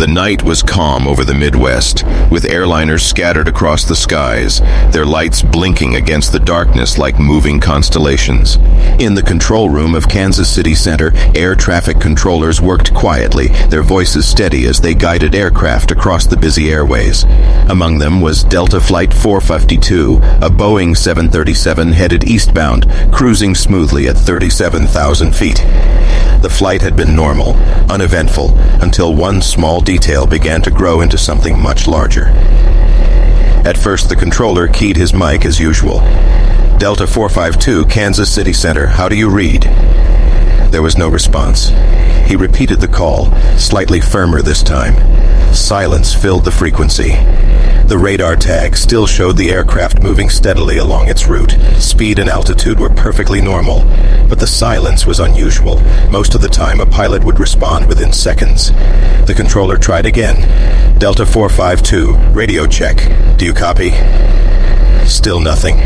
The night was calm over the Midwest, with airliners scattered across the skies, their lights blinking against the darkness like moving constellations. In the control room of Kansas City Center, air traffic controllers worked quietly, their voices steady as they guided aircraft across the busy airways. Among them was Delta Flight 452, a Boeing 737 headed eastbound, cruising smoothly at 37,000 feet. The flight had been normal, uneventful, until one small detail began to grow into something much larger. At first, the controller keyed his mic as usual. Delta 452, Kansas City Center, how do you read? There was no response. He repeated the call, slightly firmer this time. Silence filled the frequency. The radar tag still showed the aircraft moving steadily along its route. Speed and altitude were perfectly normal, but the silence was unusual. Most of the time, a pilot would respond within seconds. The controller tried again. Delta 452, radio check. Do you copy? Still nothing.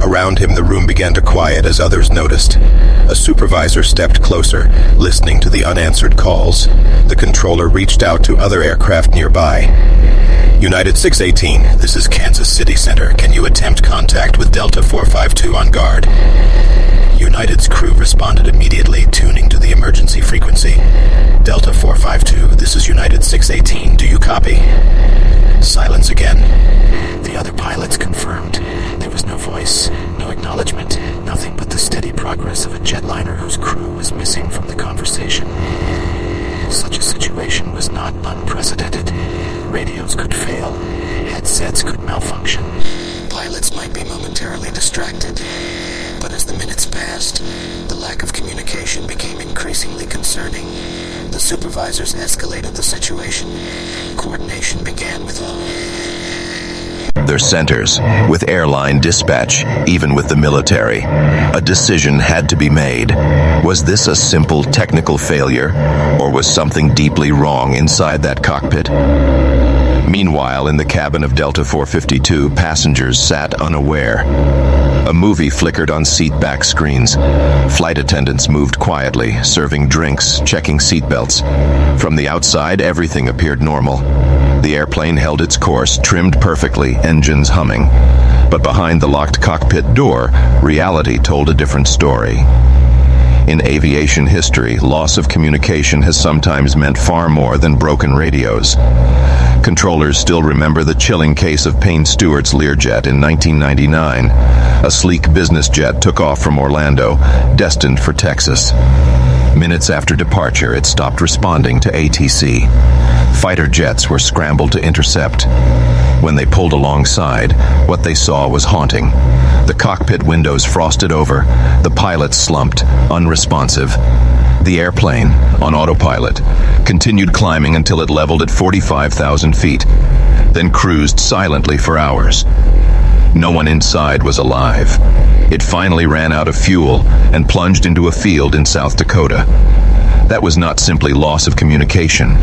Around him, the room began to quiet as others noticed. A supervisor stepped closer, listening to the unanswered calls. The controller reached out to other aircraft nearby. United 618, this is Kansas City Center. Can you attempt contact with Delta 452 on guard? United's crew responded immediately, tuning to the emergency frequency. Delta 452, this is United 618. Do you copy? Silence again. The other pilots confirmed. There was no voice, no acknowledgement, nothing but the steady progress of a jetliner whose crew was missing from the conversation. Such a situation was not unprecedented. Radios could fail, headsets could malfunction. Pilots might be momentarily distracted. But as the minutes passed, the lack of communication became increasingly concerning. The supervisors escalated the situation. Coordination began with their centers, with airline dispatch, even with the military. A decision had to be made. Was this a simple technical failure, or was something deeply wrong inside that cockpit? Meanwhile, in the cabin of Delta 452, passengers sat unaware. A movie flickered on seat-back screens. Flight attendants moved quietly, serving drinks, checking seatbelts. From the outside, everything appeared normal. The airplane held its course, trimmed perfectly, engines humming. But behind the locked cockpit door, reality told a different story. In aviation history, loss of communication has sometimes meant far more than broken radios. Controllers still remember the chilling case of Payne Stewart's Learjet in 1999. A sleek business jet took off from Orlando, destined for Texas. Minutes after departure, it stopped responding to ATC. Fighter jets were scrambled to intercept. When they pulled alongside, what they saw was haunting. The cockpit windows frosted over, the pilots slumped, unresponsive. The airplane, on autopilot, continued climbing until it leveled at 45,000 feet, then cruised silently for hours. No one inside was alive. It finally ran out of fuel and plunged into a field in South Dakota. That was not simply loss of communication.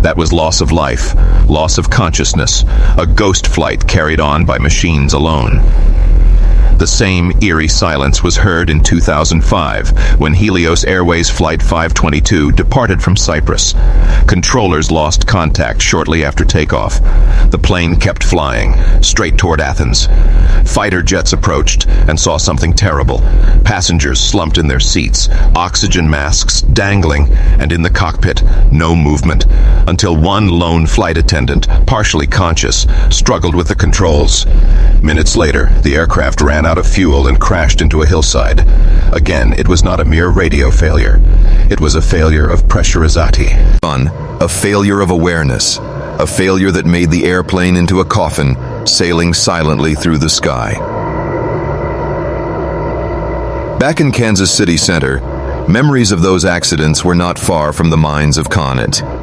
That was loss of life, loss of consciousness, a ghost flight carried on by machines alone. The same eerie silence was heard in 2005 when Helios Airways Flight 522 departed from Cyprus. Controllers lost contact shortly after takeoff. The plane kept flying, straight toward Athens. Fighter jets approached and saw something terrible. Passengers slumped in their seats, oxygen masks dangling, and in the cockpit, no movement, until one lone flight attendant, partially conscious, struggled with the controls. Minutes later, the aircraft ran out of fuel and crashed into a hillside. Again, it was not a mere radio failure. It was a failure of pressurizati. A failure of awareness. A failure that made the airplane into a coffin, sailing silently through the sky. Back in Kansas City Center, memories of those accidents were not far from the minds of Connet.